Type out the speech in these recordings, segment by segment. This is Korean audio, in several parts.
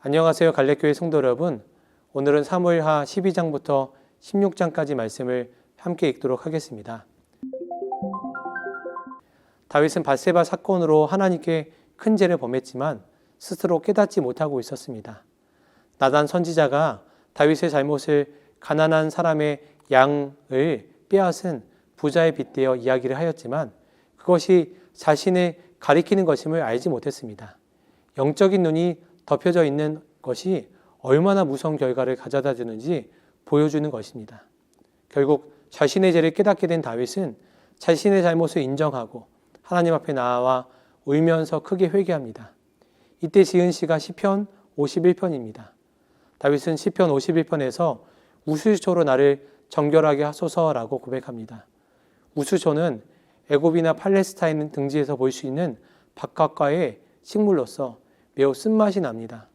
안녕하세요. 갈렙교회 성도 여러분. 오늘은 사무엘하 12장부터 16장까지 말씀을 함께 읽도록 하겠습니다. 다윗은 밧세바 사건으로 하나님께 큰 죄를 범했지만 스스로 깨닫지 못하고 있었습니다. 나단 선지자가 다윗의 잘못을 가난한 사람의 양을 빼앗은 부자에 빗대어 이야기를 하였지만 그것이 자신을 가리키는 것임을 알지 못했습니다. 영적인 눈이 덮여져 있는 것이 얼마나 무서운 결과를 가져다 주는지 보여주는 것입니다. 결국 자신의 죄를 깨닫게 된 다윗은 자신의 잘못을 인정하고 하나님 앞에 나와 울면서 크게 회개합니다. 이때 지은 시가 시편 51편입니다. 다윗은 시편 51편에서 우수초로 나를 정결하게 하소서라고 고백합니다. 우수초는 애굽이나 팔레스타인 등지에서 볼 수 있는 바깥과의 식물로서 매우 쓴맛이 납니다.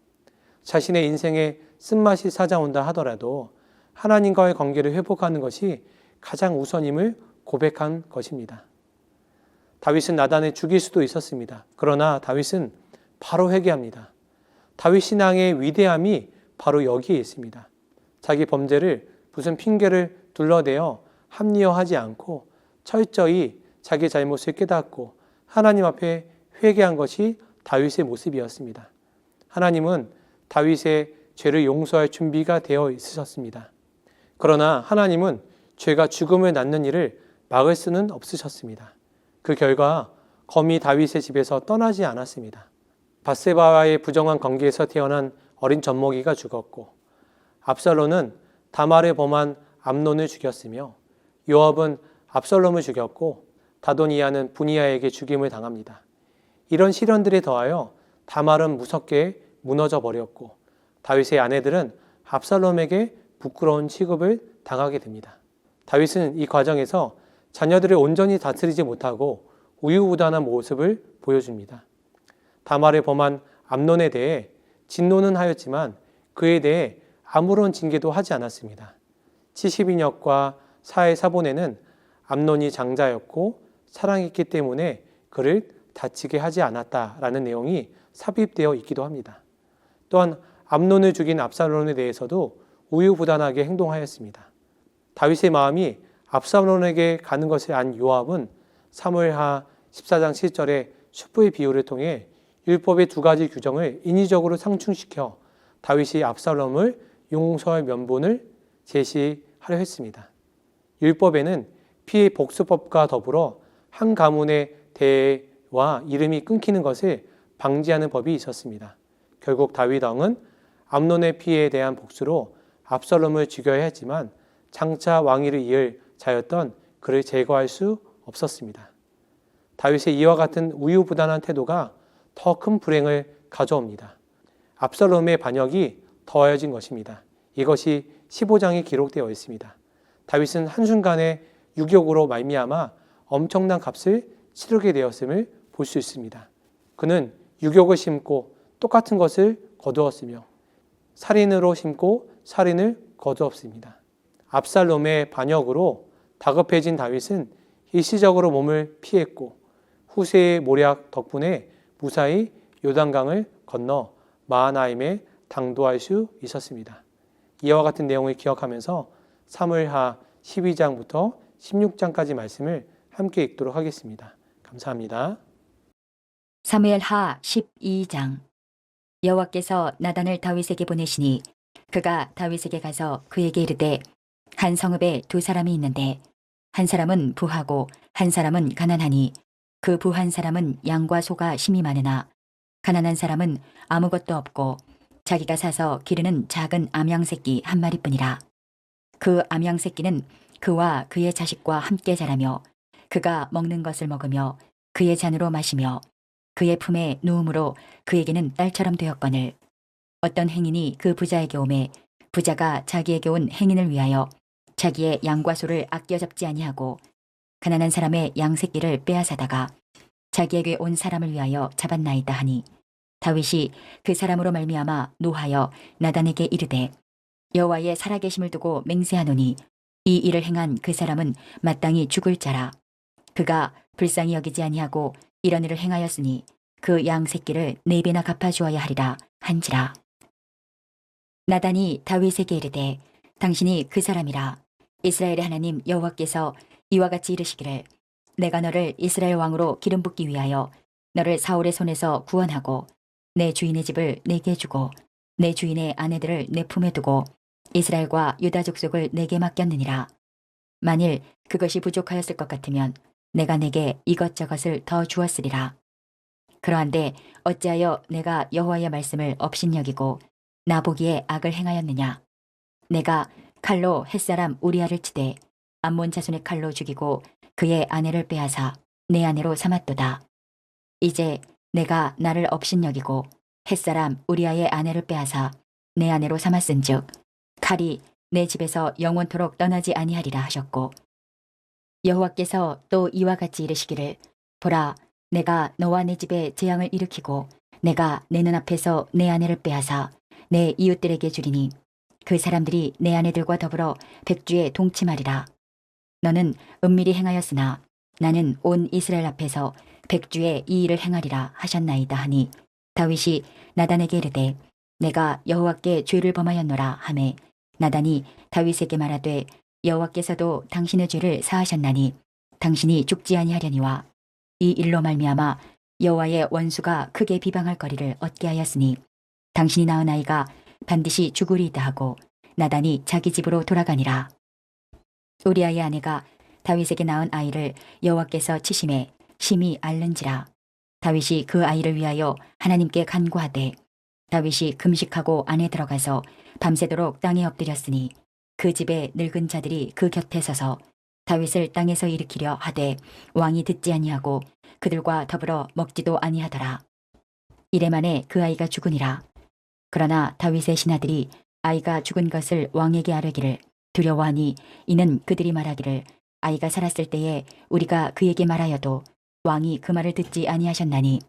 자신의 인생에 쓴맛이 찾아온다 하더라도 하나님과의 관계를 회복하는 것이 가장 우선임을 고백한 것입니다. 다윗은 나단을 죽일 수도 있었습니다. 그러나 다윗은 바로 회개합니다. 다윗 신앙의 위대함이 바로 여기에 있습니다. 자기 범죄를 무슨 핑계를 둘러대어 합리화하지 않고 철저히 자기 잘못을 깨닫고 하나님 앞에 회개한 것이 다윗의 모습이었습니다. 하나님은 다윗의 죄를 용서할 준비가 되어 있으셨습니다. 그러나 하나님은 죄가 죽음을 낳는 일을 막을 수는 없으셨습니다. 그 결과 검이 다윗의 집에서 떠나지 않았습니다. 밧세바와의 부정한 관계에서 태어난 어린 젖먹이가 죽었고 압살롬은 다말을 범한 암논을 죽였으며 요압은 압살롬을 죽였고 다도니아는 분이야에게 죽임을 당합니다. 이런 시련들에 더하여 다말은 무섭게 무너져 버렸고 다윗의 아내들은 압살롬에게 부끄러운 취급을 당하게 됩니다. 다윗은 이 과정에서 자녀들을 온전히 다스리지 못하고 우유부단한 모습을 보여줍니다. 다말을 범한 암논에 대해 진노는 하였지만 그에 대해 아무런 징계도 하지 않았습니다. 70인역과 사의 사본에는 암논이 장자였고 사랑했기 때문에 그를 다치게 하지 않았다라는 내용이 삽입되어 있기도 합니다. 또한 암논을 죽인 압살롬에 대해서도 우유부단하게 행동하였습니다. 다윗의 마음이 압살롬에게 가는 것을 안 요압은 사무엘하 14장 7절의 숯불 비유를 통해 율법의 두 가지 규정을 인위적으로 상충시켜 다윗이 압살롬을 용서할 면본을 제시하려 했습니다. 율법에는 피해 복수법과 더불어 한 가문의 대와 이름이 끊기는 것을 방지하는 법이 있었습니다. 결국 다윗 왕은 암논의 피해에 대한 복수로 압살롬을 죽여야 했지만 장차 왕위를 이을 자였던 그를 제거할 수 없었습니다. 다윗의 이와 같은 우유부단한 태도가 더 큰 불행을 가져옵니다. 압살롬의 반역이 더하여진 것입니다. 이것이 15장에 기록되어 있습니다. 다윗은 한순간에 유격으로 말미암아 엄청난 값을 치르게 되었음을 볼 수 있습니다. 그는 유격을 심고 똑같은 것을 거두었으며 살인으로 심고 살인을 거두었습니다. 압살롬의 반역으로 다급해진 다윗은 일시적으로 몸을 피했고 후세의 모략 덕분에 무사히 요단강을 건너 마하나임에 당도할 수 있었습니다. 이와 같은 내용을 기억하면서 사무엘하 12장부터 16장까지 말씀을 함께 읽도록 하겠습니다. 감사합니다. 사무엘하 12장. 여호와께서 나단을 다윗에게 보내시니 그가 다윗에게 가서 그에게 이르되 한 성읍에 두 사람이 있는데 한 사람은 부하고 한 사람은 가난하니 그 부한 사람은 양과 소가 심이 많으나 가난한 사람은 아무것도 없고 자기가 사서 기르는 작은 암양 새끼 한 마리뿐이라. 그 암양 새끼는 그와 그의 자식과 함께 자라며 그가 먹는 것을 먹으며 그의 잔으로 마시며 그의 품에 누움으로 그에게는 딸처럼 되었거늘 어떤 행인이 그 부자에게 오매 부자가 자기에게 온 행인을 위하여 자기의 양과 소를 아껴 잡지 아니하고 가난한 사람의 양 새끼를 빼앗아다가 자기에게 온 사람을 위하여 잡았나이다 하니 다윗이 그 사람으로 말미암아 노하여 나단에게 이르되 여호와의 살아계심을 두고 맹세하노니 이 일을 행한 그 사람은 마땅히 죽을 자라. 그가 불쌍히 여기지 아니하고 이런 일을 행하였으니 그 양 새끼를 4배나 갚아주어야 하리라 한지라. 나단이 다윗에게 이르되 당신이 그 사람이라. 이스라엘의 하나님 여호와께서 이와 같이 이르시기를 내가 너를 이스라엘 왕으로 기름 붓기 위하여 너를 사울의 손에서 구원하고 내 주인의 집을 내게 주고 내 주인의 아내들을 내 품에 두고 이스라엘과 유다 족속을 내게 맡겼느니라. 만일 그것이 부족하였을 것 같으면 내가 내게 이것저것을 더 주었으리라. 그러한데 어찌하여 내가 여호와의 말씀을 업신여기고 나보기에 악을 행하였느냐. 내가 칼로 햇사람 우리아를 치되 암몬 자손의 칼로 죽이고 그의 아내를 빼앗아 내 아내로 삼았도다. 이제 내가 나를 업신여기고 햇사람 우리아의 아내를 빼앗아 내 아내로 삼았은즉 칼이 내 집에서 영원토록 떠나지 아니하리라 하셨고 여호와께서 또 이와 같이 이르시기를 보라 내가 너와 내 집에 재앙을 일으키고 내가 내 눈앞에서 내 아내를 빼앗아 내 이웃들에게 주리니 그 사람들이 내 아내들과 더불어 백주에 동침하리라. 너는 은밀히 행하였으나 나는 온 이스라엘 앞에서 백주에 이 일을 행하리라 하셨나이다 하니 다윗이 나단에게 이르되 내가 여호와께 죄를 범하였노라 하매 나단이 다윗에게 말하되 여호와께서도 당신의 죄를 사하셨나니 당신이 죽지 아니하려니와 이 일로 말미암아 여호와의 원수가 크게 비방할 거리를 얻게 하였으니 당신이 낳은 아이가 반드시 죽으리이다 하고 나단이 자기 집으로 돌아가니라. 우리아의 아내가 다윗에게 낳은 아이를 여호와께서 치심에 심히 앓는지라. 다윗이 그 아이를 위하여 하나님께 간구하되 다윗이 금식하고 안에 들어가서 밤새도록 땅에 엎드렸으니 그 집에 늙은 자들이 그 곁에 서서 다윗을 땅에서 일으키려 하되 왕이 듣지 아니하고 그들과 더불어 먹지도 아니하더라. 이래 만에 그 아이가 죽으니라. 그러나 다윗의 신하들이 아이가 죽은 것을 왕에게 아뢰기를 두려워하니 이는 그들이 말하기를 아이가 살았을 때에 우리가 그에게 말하여도 왕이 그 말을 듣지 아니하셨나니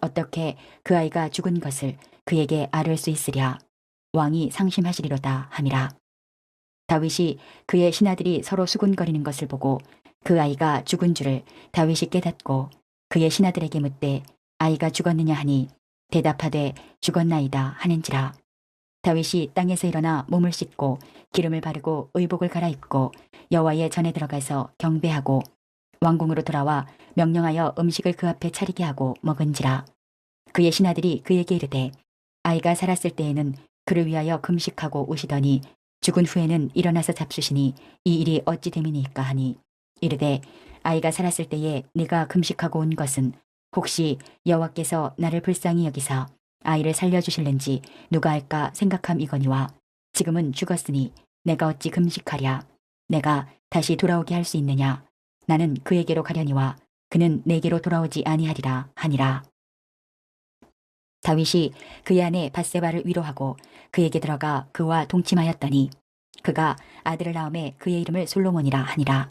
어떻게 그 아이가 죽은 것을 그에게 아뢰을 수 있으랴. 왕이 상심하시리로다 함이라. 다윗이 그의 신하들이 서로 수군거리는 것을 보고 그 아이가 죽은 줄을 다윗이 깨닫고 그의 신하들에게 묻되 아이가 죽었느냐 하니 대답하되 죽었나이다 하는지라. 다윗이 땅에서 일어나 몸을 씻고 기름을 바르고 의복을 갈아입고 여호와의 전에 들어가서 경배하고 왕궁으로 돌아와 명령하여 음식을 그 앞에 차리게 하고 먹은지라. 그의 신하들이 그에게 이르되 아이가 살았을 때에는 그를 위하여 금식하고 오시더니 죽은 후에는 일어나서 잡수시니 이 일이 어찌 됨이니까 하니 이르되 아이가 살았을 때에 네가 금식하고 온 것은 혹시 여호와께서 나를 불쌍히 여기사 아이를 살려주실는지 누가 알까 생각함이거니와 지금은 죽었으니 내가 어찌 금식하랴. 내가 다시 돌아오게 할 수 있느냐. 나는 그에게로 가려니와 그는 내게로 돌아오지 아니하리라 하니라. 다윗이 그의 아내 밧세바를 위로하고 그에게 들어가 그와 동침하였더니 그가 아들을 낳음에 그의 이름을 솔로몬이라 하니라.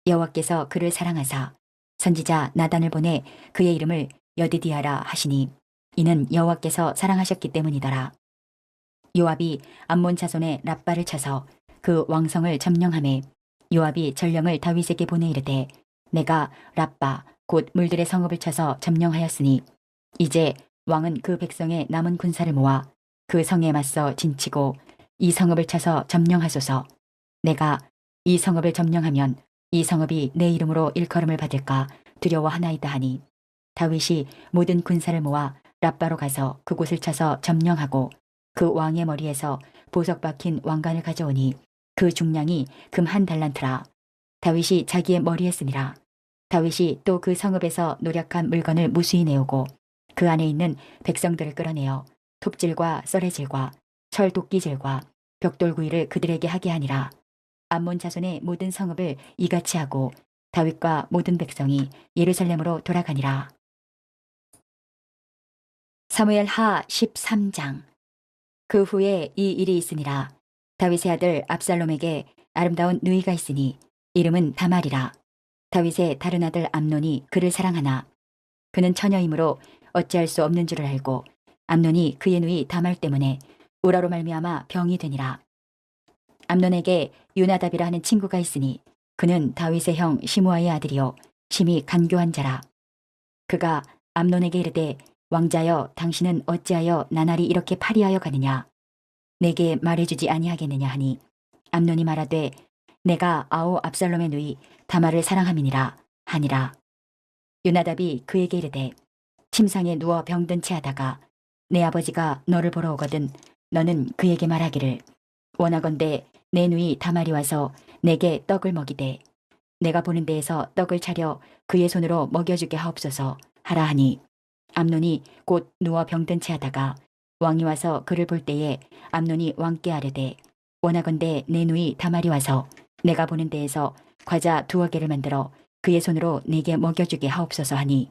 여호와께서 그를 사랑하사 선지자 나단을 보내 그의 이름을 여디디아라 하시니 이는 여호와께서 사랑하셨기 때문이더라. 요압이 암몬 자손의 랍바를 쳐서 그 왕성을 점령하매 요압이 전령을 다윗에게 보내 이르되 내가 랍바 곧 물들의 성읍을 쳐서 점령하였으니 이제 왕은 그 백성의 남은 군사를 모아 그 성에 맞서 진치고 이 성읍을 쳐서 점령하소서. 내가 이 성읍을 점령하면 이 성읍이 내 이름으로 일컬음을 받을까 두려워하나이다 하니 다윗이 모든 군사를 모아 랍바로 가서 그곳을 쳐서 점령하고 그 왕의 머리에서 보석 박힌 왕관을 가져오니 그 중량이 금 1달란트라. 다윗이 자기의 머리에 쓰니라. 다윗이 또 그 성읍에서 노략한 물건을 무수히 내오고 그 안에 있는 백성들을 끌어내어 톱질과 썰해질과 철도끼질과 벽돌구이를 그들에게 하게 하니라. 암몬 자손의 모든 성읍을 이같이 하고 다윗과 모든 백성이 예루살렘으로 돌아가니라. 사무엘 하 13장. 그 후에 이 일이 있으니라. 다윗의 아들 압살롬에게 아름다운 누이가 있으니 이름은 다말이라. 다윗의 다른 아들 암논이 그를 사랑하나 그는 처녀이므로 어찌할 수 없는 줄을 알고 암논이 그의 누이 다말 때문에 우라로 말미암아 병이 되니라. 암논에게 요나답이라 하는 친구가 있으니 그는 다윗의 형 시므아의 아들이요 심히 간교한 자라. 그가 암논에게 이르되 왕자여 당신은 어찌하여 나날이 이렇게 파리하여 가느냐 내게 말해주지 아니하겠느냐 하니 암논이 말하되 내가 아오 압살롬의 누이 다말을 사랑함이니라 하니라. 요나답이 그에게 이르되 침상에 누워 병든 채 하다가 내 아버지가 너를 보러 오거든 너는 그에게 말하기를 원하건대 내 누이 다말이 와서 내게 떡을 먹이되 내가 보는 데에서 떡을 차려 그의 손으로 먹여주게 하옵소서 하라 하니 암논이 곧 누워 병든 채 하다가 왕이 와서 그를 볼 때에 암논이 왕께 아뢰되 원하건대 내 누이 다말이 와서 내가 보는 데에서 과자 2개를 만들어 그의 손으로 내게 먹여주게 하옵소서 하니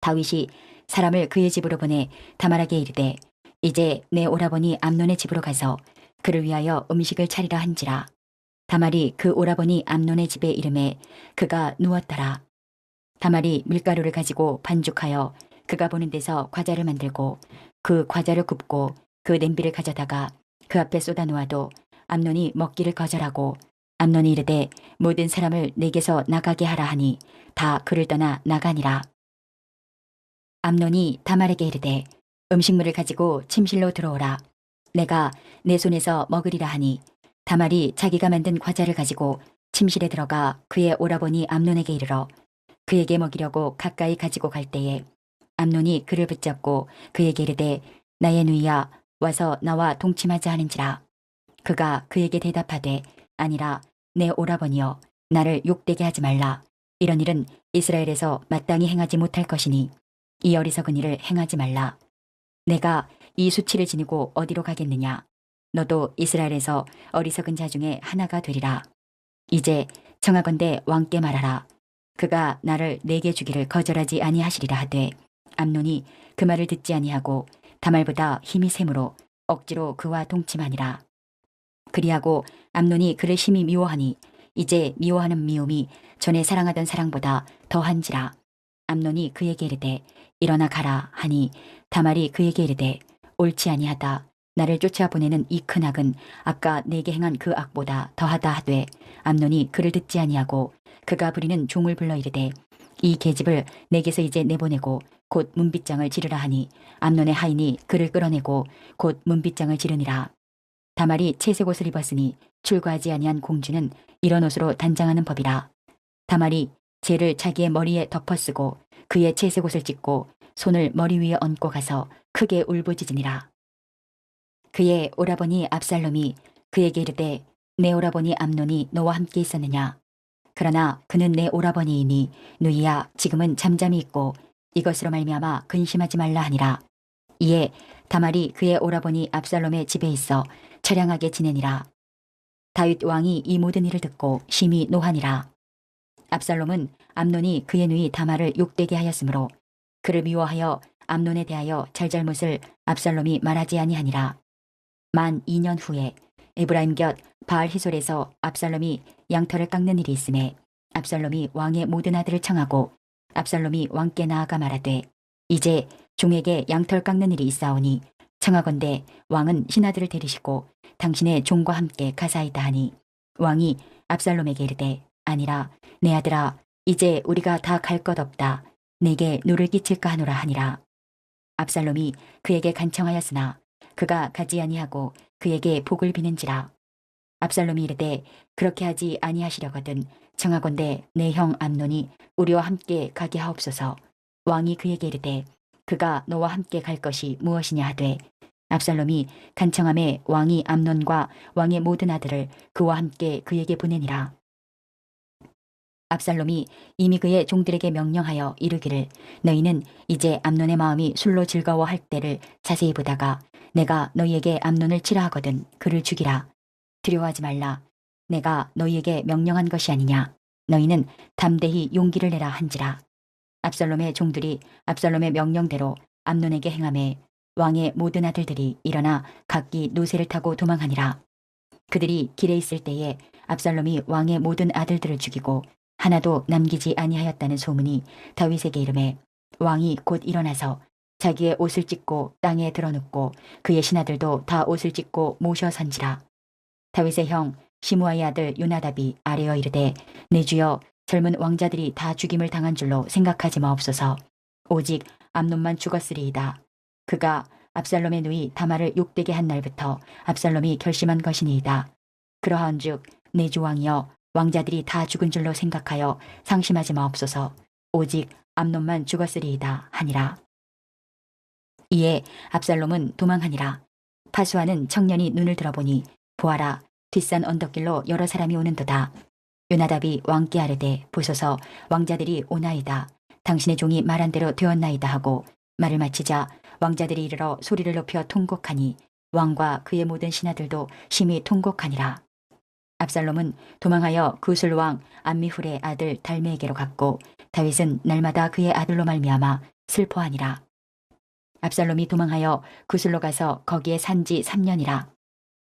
다윗이 사람을 그의 집으로 보내 다말에게 이르되 이제 내 오라버니 암논의 집으로 가서 그를 위하여 음식을 차리라 한지라. 다말이 그 오라버니 암논의 집에 이름에 그가 누웠더라. 다말이 밀가루를 가지고 반죽하여 그가 보는 데서 과자를 만들고 그 과자를 굽고 그 냄비를 가져다가 그 앞에 쏟아 놓아도 암논이 먹기를 거절하고 암논이 이르되 모든 사람을 내게서 나가게 하라 하니 다 그를 떠나 나가니라. 암논이 다말에게 이르되 음식물을 가지고 침실로 들어오라. 내가 내 손에서 먹으리라 하니 다말이 자기가 만든 과자를 가지고 침실에 들어가 그의 오라버니 암논에게 이르러 그에게 먹이려고 가까이 가지고 갈 때에 암논이 그를 붙잡고 그에게 이르되 나의 누이야 와서 나와 동침하자 하는지라. 그가 그에게 대답하되 아니라 내 오라버니여 나를 욕되게 하지 말라. 이런 일은 이스라엘에서 마땅히 행하지 못할 것이니 이 어리석은 일을 행하지 말라. 내가 이 수치를 지니고 어디로 가겠느냐. 너도 이스라엘에서 어리석은 자 중에 하나가 되리라. 이제 청하건대 왕께 말하라. 그가 나를 내게 주기를 거절하지 아니하시리라 하되 암논이 그 말을 듣지 아니하고 다말보다 힘이 세므로 억지로 그와 동침하니라. 그리하고 암논이 그를 심히 미워하니 이제 미워하는 미움이 전에 사랑하던 사랑보다 더한지라. 암논이 그에게 이르되 일어나 가라 하니 다말이 그에게 이르되 옳지 아니하다. 나를 쫓아보내는 이 큰 악은 아까 내게 행한 그 악보다 더하다 하되 암논이 그를 듣지 아니하고 그가 부리는 종을 불러 이르되 이 계집을 내게서 이제 내보내고 곧 문빗장을 지르라 하니 암논의 하인이 그를 끌어내고 곧 문빗장을 지르니라. 다말이 채색 옷을 입었으니 출가하지 아니한 공주는 이런 옷으로 단장하는 법이라. 다말이 재를 자기의 머리에 덮어쓰고 그의 채색 옷을 찢고 손을 머리 위에 얹고 가서 크게 울부짖으니라. 그의 오라버니 압살롬이 그에게 이르되 내 오라버니 암논이 너와 함께 있었느냐. 그러나 그는 내 오라버니이니 누이야 지금은 잠잠히 있고 이것으로 말미암아 근심하지 말라 하니라. 이에 다말이 그의 오라버니 압살롬의 집에 있어 처량하게 지내니라. 다윗 왕이 이 모든 일을 듣고 심히 노하니라. 압살롬은 암논이 그의 누이 다말을 욕되게 하였으므로 그를 미워하여 암논에 대하여 잘잘못을 압살롬이 말하지 아니하니라. 만 2년 후에 에브라임 곁 바알 히솔에서 압살롬이 양털을 깎는 일이 있음에 압살롬이 왕의 모든 아들을 청하고 압살롬이 왕께 나아가 말하되 이제 종에게 양털 깎는 일이 있사오니 청하건대 왕은 신하들을 데리시고 당신의 종과 함께 가사이다 하니 왕이 압살롬에게 이르되 아니라 내 아들아 이제 우리가 다 갈 것 없다. 내게 누를 끼칠까 하노라 하니라. 압살롬이 그에게 간청하였으나 그가 가지 아니하고 그에게 복을 비는지라. 압살롬이 이르되 그렇게 하지 아니하시려거든 청하건대 내 형 암논이 우리와 함께 가게 하옵소서. 왕이 그에게 이르되 그가 너와 함께 갈 것이 무엇이냐 하되 압살롬이 간청함에 왕이 암논과 왕의 모든 아들을 그와 함께 그에게 보내니라. 압살롬이 이미 그의 종들에게 명령하여 이르기를 너희는 이제 암논의 마음이 술로 즐거워할 때를 자세히 보다가 내가 너희에게 암논을 치라 하거든 그를 죽이라. 두려워하지 말라. 내가 너희에게 명령한 것이 아니냐. 너희는 담대히 용기를 내라 한지라. 압살롬의 종들이 압살롬의 명령대로 암논에게 행하매 왕의 모든 아들들이 일어나 각기 노새를 타고 도망하니라. 그들이 길에 있을 때에 압살롬이 왕의 모든 아들들을 죽이고 하나도 남기지 아니하였다는 소문이 다윗에게 이르매 왕이 곧 일어나서 자기의 옷을 찢고 땅에 드러눕고 그의 신하들도 다 옷을 찢고 모셔 선지라. 다윗의 형 시므아의 아들 요나답이 아뢰어 이르되 내 주여 젊은 왕자들이 다 죽임을 당한 줄로 생각하지 마옵소서. 오직 암논만 죽었으리이다. 그가 압살롬의 누이 다말을 욕되게 한 날부터 압살롬이 결심한 것이니이다. 그러한즉 내 주 왕이여 왕자들이 다 죽은 줄로 생각하여 상심하지 마옵소서. 오직 암논만 죽었으리이다 하니라. 이에 압살롬은 도망하니라. 파수하는 청년이 눈을 들어보니 보아라 뒷산 언덕길로 여러 사람이 오는도다. 요나답이 왕께 아뢰되 보소서 왕자들이 오나이다. 당신의 종이 말한 대로 되었나이다 하고 말을 마치자 왕자들이 이르러 소리를 높여 통곡하니 왕과 그의 모든 신하들도 심히 통곡하니라. 압살롬은 도망하여 구술 왕 암미훌의 아들 달메에게로 갔고 다윗은 날마다 그의 아들로 말미암아 슬퍼하니라. 압살롬이 도망하여 구술로 가서 거기에 산지 3년이라.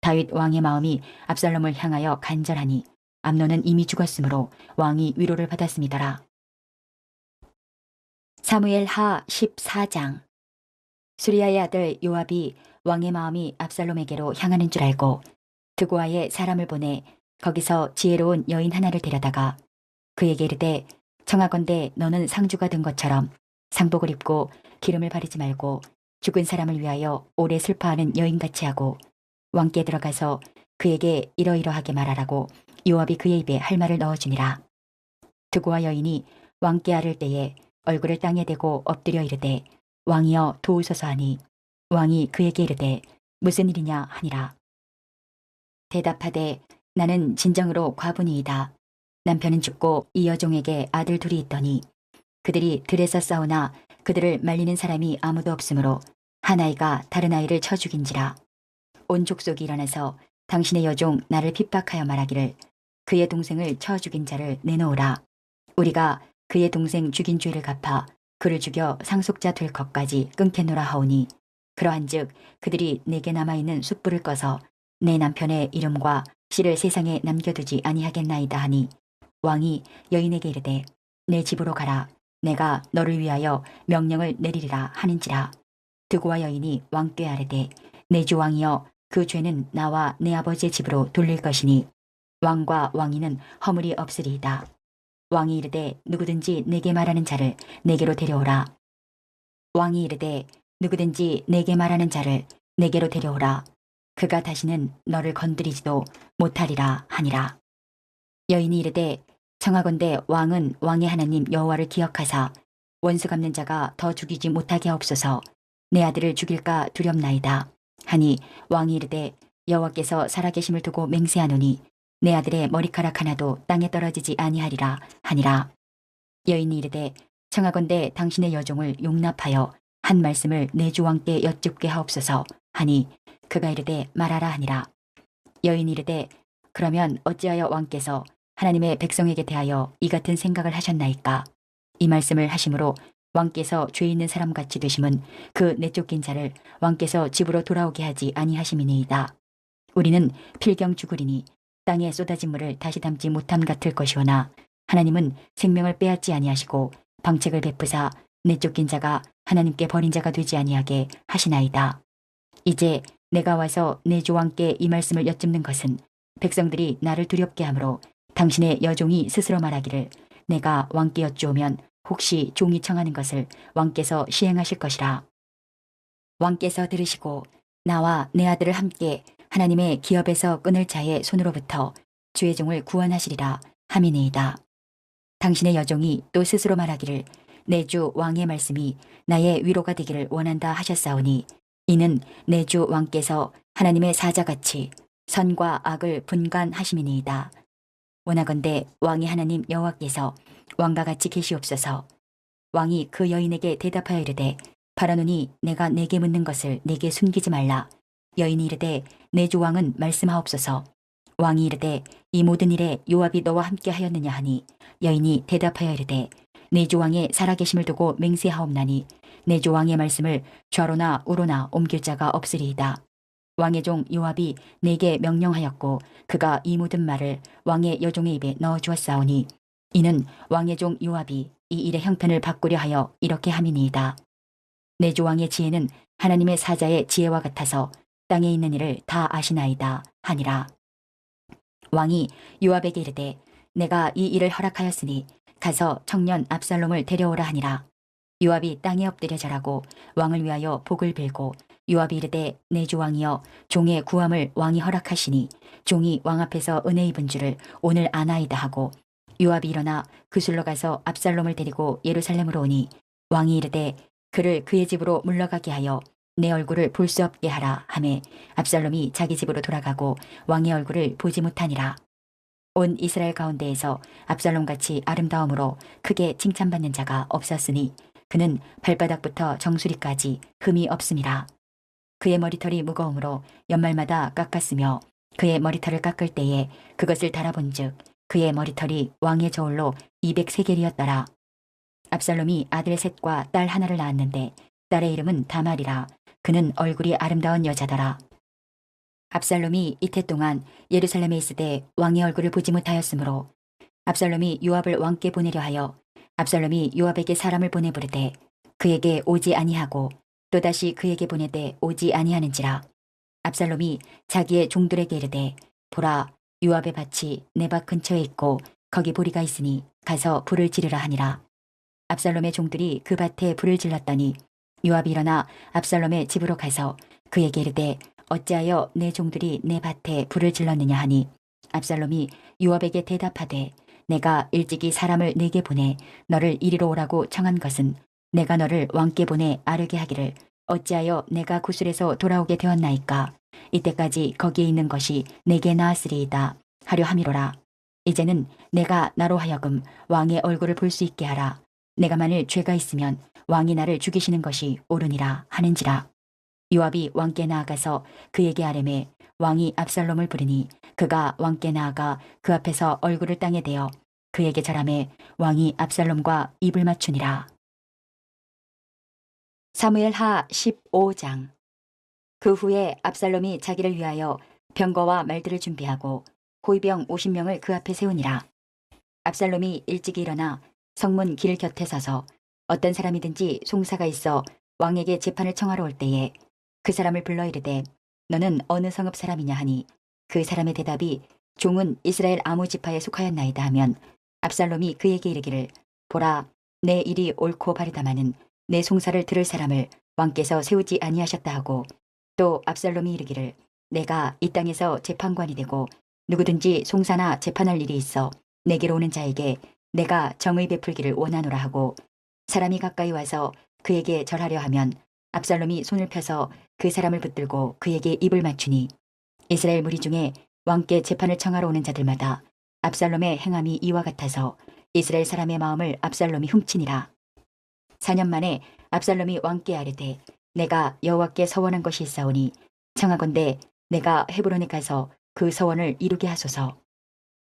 다윗 왕의 마음이 압살롬을 향하여 간절하니 암논은 이미 죽었으므로 왕이 위로를 받았음이더라. 사무엘 하 14장. 수리아의 아들 요압이 왕의 마음이 압살롬에게로 향하는 줄 알고 드고아에 사람을 보내 거기서 지혜로운 여인 하나를 데려다가 그에게 이르되 청하건대 너는 상주가 된 것처럼 상복을 입고 기름을 바르지 말고 죽은 사람을 위하여 오래 슬퍼하는 여인같이 하고 왕께 들어가서 그에게 이러이러하게 말하라고 요압이 그의 입에 할 말을 넣어주니라. 드고아 여인이 왕께 아를 때에 얼굴을 땅에 대고 엎드려 이르되 왕이여 도우소서 하니 왕이 그에게 이르되 무슨 일이냐 하니라. 대답하되 나는 진정으로 과부니이다. 남편은 죽고 이 여종에게 아들 둘이 있더니 그들이 들에서 싸우나 그들을 말리는 사람이 아무도 없으므로 한 아이가 다른 아이를 쳐 죽인지라. 온 족속이 일어나서 당신의 여종 나를 핍박하여 말하기를 그의 동생을 쳐 죽인 자를 내놓으라. 우리가 그의 동생 죽인 죄를 갚아 그를 죽여 상속자 될 것까지 끊겠노라 하오니 그러한즉 그들이 내게 남아있는 숯불을 꺼서 내 남편의 이름과 씨를 세상에 남겨두지 아니하겠나이다 하니 왕이 여인에게 이르되 내 집으로 가라. 내가 너를 위하여 명령을 내리리라 하는지라. 드고아 여인이 왕께 아뢰되 내 주 왕이여 그 죄는 나와 내 아버지의 집으로 돌릴 것이니 왕과 왕이는 허물이 없으리이다. 왕이 이르되 누구든지 내게 말하는 자를 내게로 데려오라. 왕이 이르되 누구든지 내게 말하는 자를 내게로 데려오라. 그가 다시는 너를 건드리지도 못하리라 하니라. 여인이 이르되 청하건대 왕은 왕의 하나님 여호와를 기억하사 원수 갚는 자가 더 죽이지 못하게 하옵소서. 내 아들을 죽일까 두렵나이다 하니 왕이 이르되 여호와께서 살아계심을 두고 맹세하노니 내 아들의 머리카락 하나도 땅에 떨어지지 아니하리라 하니라. 여인이 이르되 청하건대 당신의 여종을 용납하여 한 말씀을 내 주 왕께 여쭙게 하옵소서 하니 그가 이르되 말하라 하니라. 여인이 이르되 그러면 어찌하여 왕께서 하나님의 백성에게 대하여 이 같은 생각을 하셨나이까. 이 말씀을 하심으로 왕께서 죄 있는 사람같이 되심은 그 내쫓긴 자를 왕께서 집으로 돌아오게 하지 아니하심이니이다. 우리는 필경 죽으리니 땅에 쏟아진 물을 다시 담지 못함 같을 것이오나 하나님은 생명을 빼앗지 아니하시고 방책을 베푸사 내쫓긴 자가 하나님께 버린 자가 되지 아니하게 하시나이다. 이제 내가 와서 내 주 왕께 이 말씀을 여쭙는 것은 백성들이 나를 두렵게 하므로 당신의 여종이 스스로 말하기를 내가 왕께 여쭈오면 혹시 종이 청하는 것을 왕께서 시행하실 것이라. 왕께서 들으시고 나와 내 아들을 함께 하나님의 기업에서 끊을 자의 손으로부터 주의 종을 구원하시리라 함이니이다. 당신의 여종이 또 스스로 말하기를 내 주 왕의 말씀이 나의 위로가 되기를 원한다 하셨사오니 이는 내 주 왕께서 하나님의 사자같이 선과 악을 분간하심이니이다. 원하건대 왕의 하나님 여호와께서 왕과 같이 계시옵소서. 왕이 그 여인에게 대답하여 이르되 바라노니 내가 내게 묻는 것을 내게 숨기지 말라. 여인이 이르되 내 주 왕은 말씀하옵소서. 왕이 이르되 이 모든 일에 요압이 너와 함께 하였느냐 하니 여인이 대답하여 이르되 내 주 왕의 살아계심을 두고 맹세하옵나니 내 주 왕의 말씀을 좌로나 우로나 옮길 자가 없으리이다. 왕의 종 요압이 내게 명령하였고 그가 이 모든 말을 왕의 여종의 입에 넣어 주었사오니 이는 왕의 종 요압이 이 일의 형편을 바꾸려 하여 이렇게 함이니이다. 내 주 왕의 지혜는 하나님의 사자의 지혜와 같아서 땅에 있는 일을 다 아시나이다 하니라. 왕이 요압에게 이르되 내가 이 일을 허락하였으니 가서 청년 압살롬을 데려오라 하니라. 요압이 땅에 엎드려 절하고 왕을 위하여 복을 빌고 요압이 이르되 내 주 왕이여 종의 구함을 왕이 허락하시니 종이 왕 앞에서 은혜 입은 줄을 오늘 아나이다 하고 요압이 일어나 그술로 가서 압살롬을 데리고 예루살렘으로 오니 왕이 이르되 그를 그의 집으로 물러가게 하여 내 얼굴을 볼 수 없게 하라 하매 압살롬이 자기 집으로 돌아가고 왕의 얼굴을 보지 못하니라. 온 이스라엘 가운데에서 압살롬같이 아름다움으로 크게 칭찬받는 자가 없었으니 그는 발바닥부터 정수리까지 흠이 없음이라. 그의 머리털이 무거우므로 연말마다 깎았으며 그의 머리털을 깎을 때에 그것을 달아본즉 그의 머리털이 왕의 저울로 200세겔이었더라. 압살롬이 아들 셋과 딸 하나를 낳았는데 딸의 이름은 다말이라. 그는 얼굴이 아름다운 여자더라. 압살롬이 이태 동안 예루살렘에 있을 때 왕의 얼굴을 보지 못하였으므로 압살롬이 요압을 왕께 보내려 하여 압살롬이 요압에게 사람을 보내 부르되 그에게 오지 아니하고 또다시 그에게 보내되 오지 아니하는지라. 압살롬이 자기의 종들에게 이르되 보라 요압의 밭이 내 밭 근처에 있고 거기 보리가 있으니 가서 불을 지르라 하니라. 압살롬의 종들이 그 밭에 불을 질렀더니 요압이 일어나 압살롬의 집으로 가서 그에게 이르되 어찌하여 내 종들이 내 밭에 불을 질렀느냐 하니 압살롬이 요압에게 대답하되 내가 일찍이 사람을 내게 보내 너를 이리로 오라고 청한 것은 내가 너를 왕께 보내 아르게 하기를 어찌하여 내가 구술에서 돌아오게 되었나이까. 이때까지 거기에 있는 것이 내게 나았으리이다 하려 함이로라. 이제는 내가 나로 하여금 왕의 얼굴을 볼 수 있게 하라. 내가 만일 죄가 있으면 왕이 나를 죽이시는 것이 옳으니라 하는지라. 요압이 왕께 나아가서 그에게 아뢰매 왕이 압살롬을 부르니 그가 왕께 나아가 그 앞에서 얼굴을 땅에 대어 그에게 절하매 왕이 압살롬과 입을 맞추니라. 사무엘하 15장. 그 후에 압살롬이 자기를 위하여 병거와 말들을 준비하고 호위병 50명을 그 앞에 세우니라. 압살롬이 일찍이 일어나 성문 길 곁에 서서 어떤 사람이든지 송사가 있어 왕에게 재판을 청하러 올 때에 그 사람을 불러 이르되 너는 어느 성읍 사람이냐 하니 그 사람의 대답이 종은 이스라엘 아무 지파에 속하였나이다 하면 압살롬이 그에게 이르기를 보라 내 일이 옳고 바르다마는 내 송사를 들을 사람을 왕께서 세우지 아니하셨다 하고 또 압살롬이 이르기를 내가 이 땅에서 재판관이 되고 누구든지 송사나 재판할 일이 있어 내게로 오는 자에게 내가 정의 베풀기를 원하노라 하고 사람이 가까이 와서 그에게 절하려 하면 압살롬이 손을 펴서 그 사람을 붙들고 그에게 입을 맞추니 이스라엘 무리 중에 왕께 재판을 청하러 오는 자들마다 압살롬의 행함이 이와 같아서 이스라엘 사람의 마음을 압살롬이 훔치니라. 4년 만에 압살롬이 왕께 아뢰되 내가 여호와께 서원한 것이 있사오니 청하건대 내가 헤브론에 가서 그 서원을 이루게 하소서.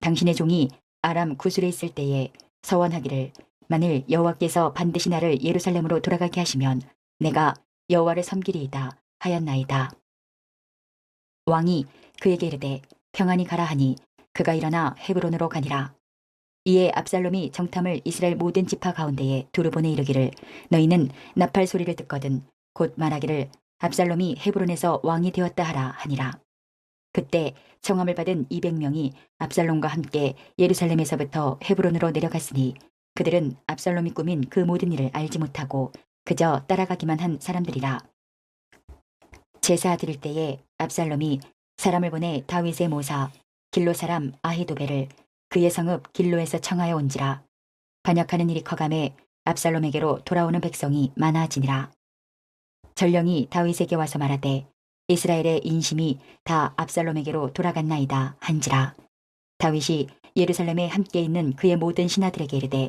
당신의 종이 아람 구술에 있을 때에 서원하기를 만일 여호와께서 반드시 나를 예루살렘으로 돌아가게 하시면 내가 여호와를 섬기리이다 하였나이다. 왕이 그에게 이르되 평안히 가라 하니 그가 일어나 헤브론으로 가니라. 이에 압살롬이 정탐을 이스라엘 모든 지파 가운데에 두루 보내 이르기를 너희는 나팔 소리를 듣거든 곧 말하기를 압살롬이 헤브론에서 왕이 되었다 하라 하니라. 그때 청함을 받은 200명이 압살롬과 함께 예루살렘에서부터 헤브론으로 내려갔으니 그들은 압살롬이 꾸민 그 모든 일을 알지 못하고 그저 따라가기만 한 사람들이라. 제사 드릴 때에 압살롬이 사람을 보내 다윗의 모사 길로 사람 아히도벨을 그의 성읍 길로에서 청하여 온지라. 반역하는 일이 커감에 압살롬에게로 돌아오는 백성이 많아지니라. 전령이 다윗에게 와서 말하되 이스라엘의 인심이 다 압살롬에게로 돌아갔나이다 한지라. 다윗이 예루살렘에 함께 있는 그의 모든 신하들에게 이르되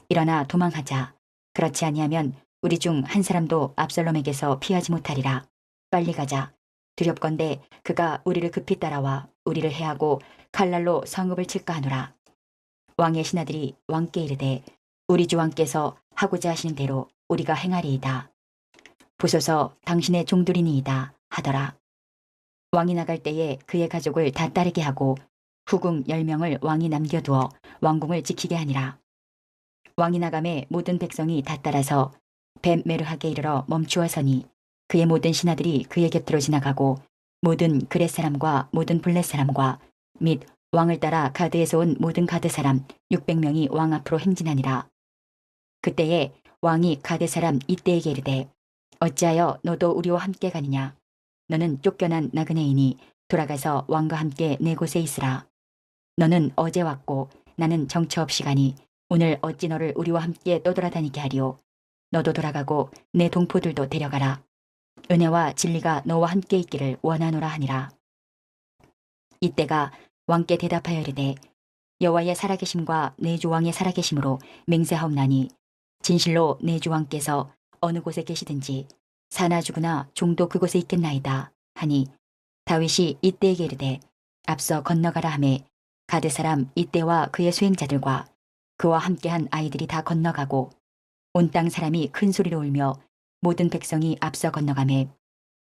일어나 도망하자. 그렇지 아니하면 우리 중 한 사람도 압살롬에게서 피하지 못하리라. 빨리 가자. 두렵건대 그가 우리를 급히 따라와 우리를 해하고 칼날로 성읍을 칠까 하노라. 왕의 신하들이 왕께 이르되 우리 주 왕께서 하고자 하시는 대로 우리가 행하리이다. 보소서 당신의 종들이니이다 하더라. 왕이 나갈 때에 그의 가족을 다 따르게 하고 후궁 10명을 왕이 남겨두어 왕궁을 지키게 하니라. 왕이 나감에 모든 백성이 다 따라서 벳 메르하게 이르러 멈추어서니 그의 모든 신하들이 그의 곁으로 지나가고 모든 그렛 사람과 모든 블렛 사람과 및 왕을 따라 가드에서 온 모든 가드 사람 600명이 왕 앞으로 행진하니라. 그때에 왕이 가드 사람 이때에게 이르되 어찌하여 너도 우리와 함께 가느냐. 너는 쫓겨난 나그네이니 돌아가서 왕과 함께 내 곳에 있으라. 너는 어제 왔고 나는 정처 없이 가니 오늘 어찌 너를 우리와 함께 떠돌아다니게 하리오. 너도 돌아가고 내 동포들도 데려가라. 은혜와 진리가 너와 함께 있기를 원하노라 하니라. 이때가 왕께 대답하여 이르되 여호와의 살아계심과 내 주 왕의 살아계심으로 맹세하옵나니 진실로 내 주 왕께서 어느 곳에 계시든지 사나 죽으나 종도 그곳에 있겠나이다 하니 다윗이 이때에게 이르되 앞서 건너가라 하매 가드 사람 이때와 그의 수행자들과 그와 함께한 아이들이 다 건너가고 온 땅 사람이 큰 소리로 울며 모든 백성이 앞서 건너가매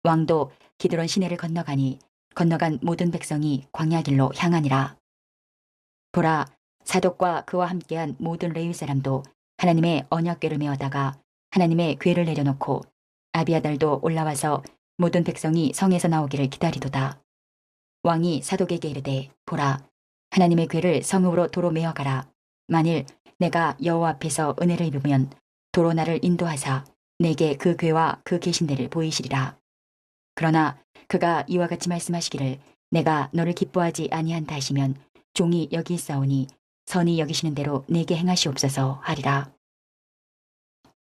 왕도 기드론 시내를 건너가니 건너간 모든 백성이 광야길로 향하니라. 보라, 사독과 그와 함께한 모든 레위 사람도 하나님의 언약궤를 메어다가 하나님의 궤를 내려놓고 아비아달도 올라와서 모든 백성이 성에서 나오기를 기다리도다. 왕이 사독에게 이르되 보라, 하나님의 궤를 성읍으로 도로 메어가라. 만일 내가 여호와 앞에서 은혜를 입으면 도로 나를 인도하사 내게 그 궤와 그 계신대를 보이시리라. 그러나 그가 이와 같이 말씀하시기를 내가 너를 기뻐하지 아니한다 하시면 종이 여기 있사오니 선히 여기시는 대로 내게 행하시옵소서 하리라.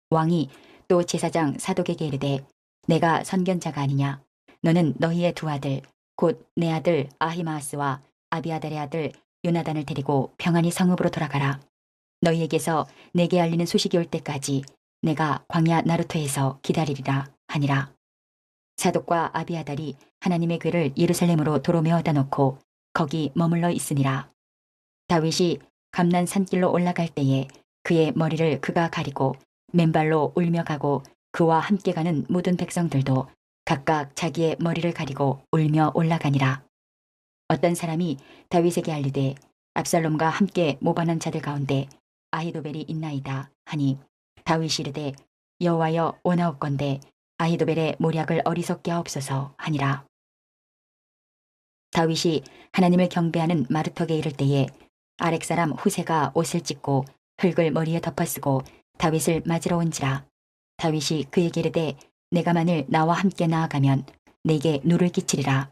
왕이 또 제사장 사독에게 이르되 내가 선견자가 아니냐. 너는 너희의 두 아들 곧 내 아들 아히마아스와 아비아달의 아들 요나단을 데리고 평안히 성읍으로 돌아가라. 너희에게서 내게 알리는 소식이 올 때까지 내가 광야 나루토에서 기다리리라 하니라. 사독과 아비아달이 하나님의 궤를 예루살렘으로 도로 메어다 놓고 거기 머물러 있으니라. 다윗이 감난 산길로 올라갈 때에 그의 머리를 그가 가리고 맨발로 울며 가고 그와 함께 가는 모든 백성들도 각각 자기의 머리를 가리고 울며 올라가니라. 어떤 사람이 다윗에게 알리되 압살롬과 함께 모반한 자들 가운데 아히도벨이 있나이다 하니 다윗이 이르되 여호와여 원하옵건대 아히도벨의 모략을 어리석게 하옵소서 하니라. 다윗이 하나님을 경배하는 마르턱에 이를 때에 아렉 사람 후세가 옷을 찢고 흙을 머리에 덮어쓰고 다윗을 맞으러 온지라. 다윗이 그에게 이르되 내가 만일 나와 함께 나아가면 내게 누를 끼치리라.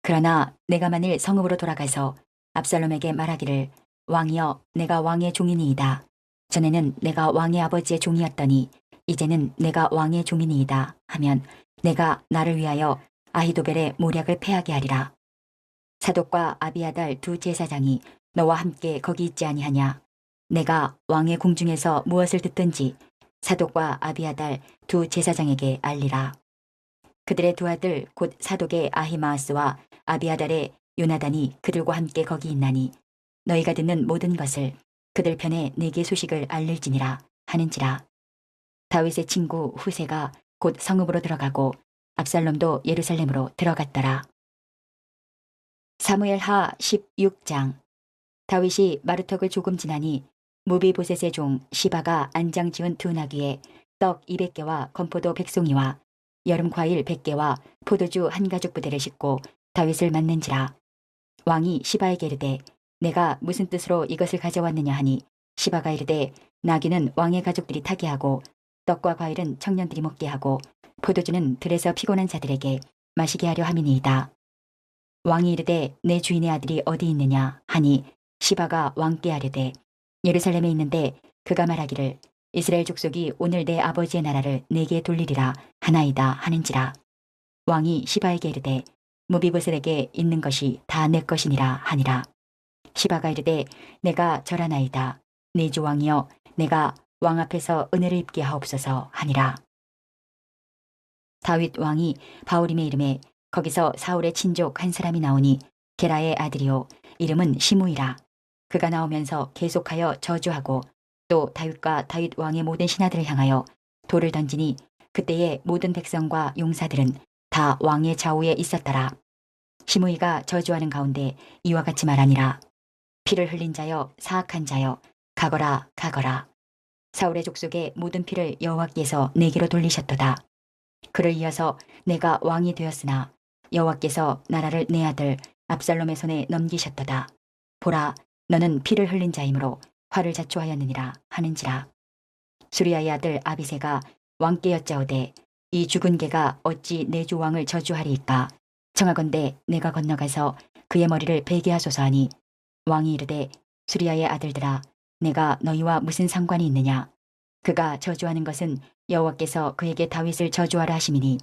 그러나 내가 만일 성읍으로 돌아가서 압살롬에게 말하기를 왕이여 내가 왕의 종이니이다. 전에는 내가 왕의 아버지의 종이었더니 이제는 내가 왕의 종이니이다 하면 내가 나를 위하여 아히도벨의 모략을 패하게 하리라. 사독과 아비아달 두 제사장이 너와 함께 거기 있지 아니하냐. 내가 왕의 궁중에서 무엇을 듣든지 사독과 아비아달 두 제사장에게 알리라. 그들의 두 아들 곧 사독의 아히마아스와 아비아달의 요나단이 그들과 함께 거기 있나니 너희가 듣는 모든 것을 그들 편에 내게 소식을 알릴지니라 하는지라. 다윗의 친구 후세가 곧 성읍으로 들어가고 압살롬도 예루살렘으로 들어갔더라. 사무엘하 16장. 다윗이 마르턱을 조금 지나니 무비보셋의 종 시바가 안장 지은 두 나귀에 떡 200개와 건포도 100송이와 여름 과일 100개와 포도주 한 가죽 부대를 싣고 다윗을 맞는지라. 왕이 시바에게 이르되 내가 무슨 뜻으로 이것을 가져왔느냐 하니 시바가 이르되 나귀는 왕의 가족들이 타게 하고 떡과 과일은 청년들이 먹게 하고 포도주는 들에서 피곤한 자들에게 마시게 하려 함이니이다. 왕이 이르되 내 주인의 아들이 어디 있느냐 하니 시바가 왕께 아뢰되 예루살렘에 있는데 그가 말하기를 이스라엘 족속이 오늘 내 아버지의 나라를 내게 돌리리라 하나이다 하는지라. 왕이 시바에게 이르되 무비보셋에게 있는 것이 다 내 것이니라 하니라. 시바가 이르되 내가 절하나이다. 내 주 왕이여 내가 왕 앞에서 은혜를 입게 하옵소서 하니라. 다윗 왕이 바울임의 이름에 거기서 사울의 친족 한 사람이 나오니 게라의 아들이요 이름은 시므이라. 그가 나오면서 계속하여 저주하고 또 다윗과 다윗 왕의 모든 신하들을 향하여 돌을 던지니 그때의 모든 백성과 용사들은 다 왕의 좌우에 있었더라. 시므이가 저주하는 가운데 이와 같이 말하니라. 피를 흘린 자여 사악한 자여 가거라 가거라. 사울의 족속의 모든 피를 여호와께서 내게로 돌리셨도다. 그를 이어서 내가 왕이 되었으나 여호와께서 나라를 내 아들 압살롬의 손에 넘기셨도다. 보라, 너는 피를 흘린 자이므로 화를 자초하였느니라 하는지라. 수리아의 아들 아비새가 왕께 여짜오되 이 죽은 개가 어찌 내 주 왕을 저주하리이까. 청하건대 내가 건너가서 그의 머리를 베게 하소서 하니 왕이 이르되 수리아의 아들들아 내가 너희와 무슨 상관이 있느냐. 그가 저주하는 것은 여호와께서 그에게 다윗을 저주하라 하심이니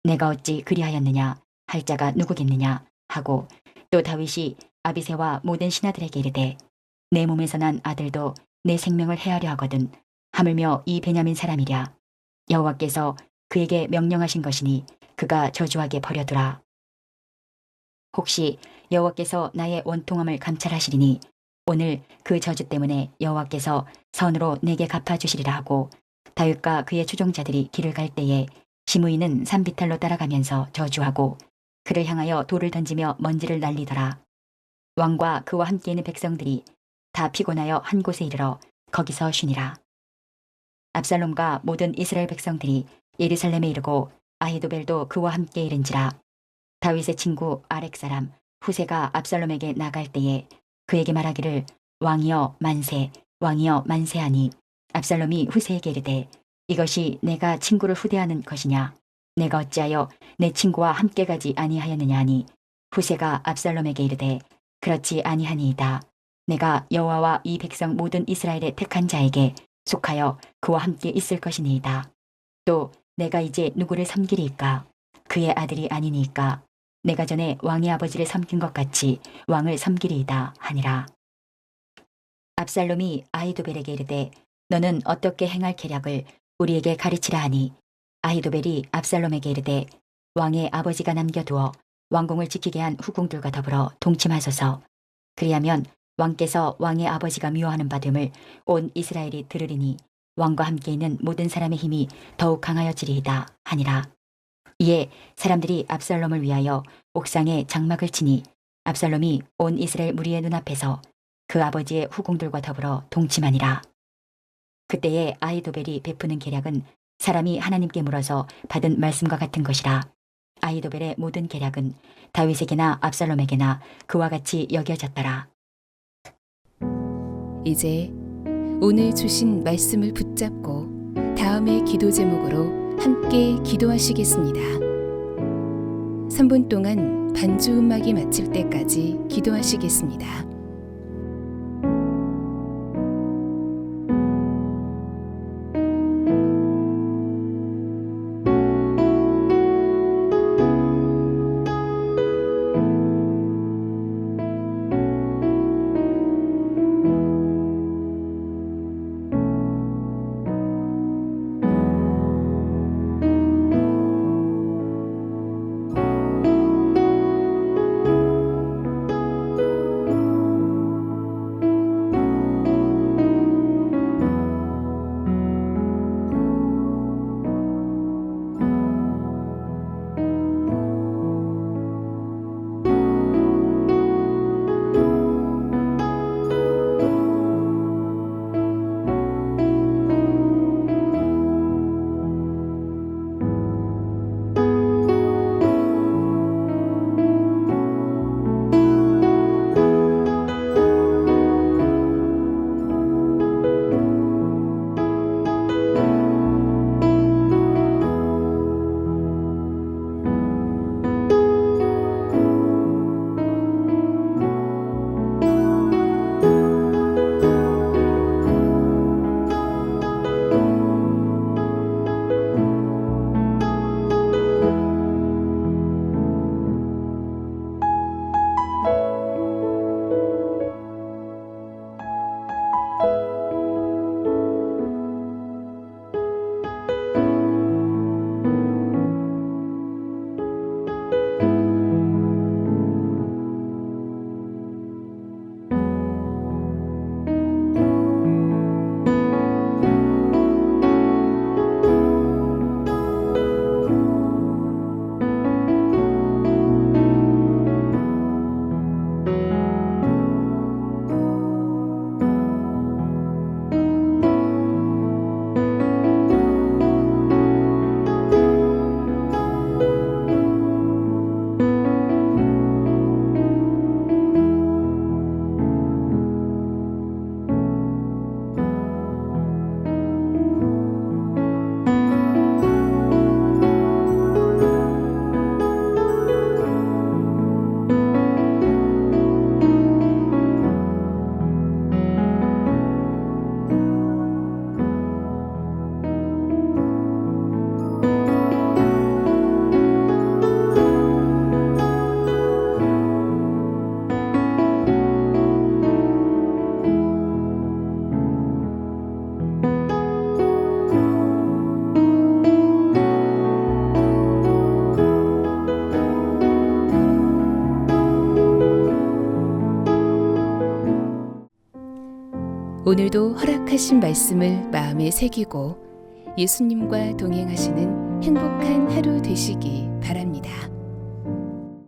내가 어찌 그리하였느냐 할 자가 누구겠느냐 하고, 또 다윗이 아비새와 모든 신하들에게 이르되 내 몸에서 난 아들도 내 생명을 해하려 하거든 하물며 이 베냐민 사람이랴. 여호와께서 그에게 명령하신 것이니 그가 저주하게 버려두라. 혹시 여호와께서 나의 원통함을 감찰하시리니 오늘 그 저주 때문에 여호와께서 선으로 내게 갚아주시리라 하고, 다윗과 그의 추종자들이 길을 갈 때에 시므이는 산비탈로 따라가면서 저주하고 그를 향하여 돌을 던지며 먼지를 날리더라. 왕과 그와 함께 있는 백성들이 다 피곤하여 한 곳에 이르러 거기서 쉬니라. 압살롬과 모든 이스라엘 백성들이 예루살렘에 이르고 아히도벨도 그와 함께 이른지라. 다윗의 친구 아렉 사람 후세가 압살롬에게 나갈 때에 그에게 말하기를 왕이여 만세, 왕이여 만세하니, 압살롬이 후세에게 이르되 이것이 내가 친구를 후대하는 것이냐. 내가 어찌하여 내 친구와 함께 가지 아니하였느냐 하니, 후세가 압살롬에게 이르되 그렇지 아니하니이다. 내가 여호와와 이 백성 모든 이스라엘의 택한 자에게 속하여 그와 함께 있을 것이니이다. 또 내가 이제 누구를 섬기리이까. 그의 아들이 아니니까 내가 전에 왕의 아버지를 섬긴 것 같이 왕을 섬기리이다 하니라. 압살롬이 아히도벨에게 이르되 너는 어떻게 행할 계략을 우리에게 가르치라 하니, 아히도벨이 압살롬에게 이르되 왕의 아버지가 남겨두어 왕궁을 지키게 한 후궁들과 더불어 동침하소서. 그리하면 왕께서 왕의 아버지가 미워하는 바 됨을 온 이스라엘이 들으리니 왕과 함께 있는 모든 사람의 힘이 더욱 강하여지리이다 하니라. 이에 사람들이 압살롬을 위하여 옥상에 장막을 치니 압살롬이 온 이스라엘 무리의 눈앞에서 그 아버지의 후궁들과 더불어 동침하니라. 그때에 아히도벨이 베푸는 계략은 사람이 하나님께 물어서 받은 말씀과 같은 것이라. 아히도벨의 모든 계략은 다윗에게나 압살롬에게나 그와 같이 여겨졌더라. 이제 오늘 주신 말씀을 붙잡고 다음의 기도 제목으로 함께 기도하시겠습니다. 3분 동안 반주 음악이 마칠 때까지 기도하시겠습니다. 오늘도 허락하신 말씀을 마음에 새기고 예수님과 동행하시는 행복한 하루 되시기 바랍니다.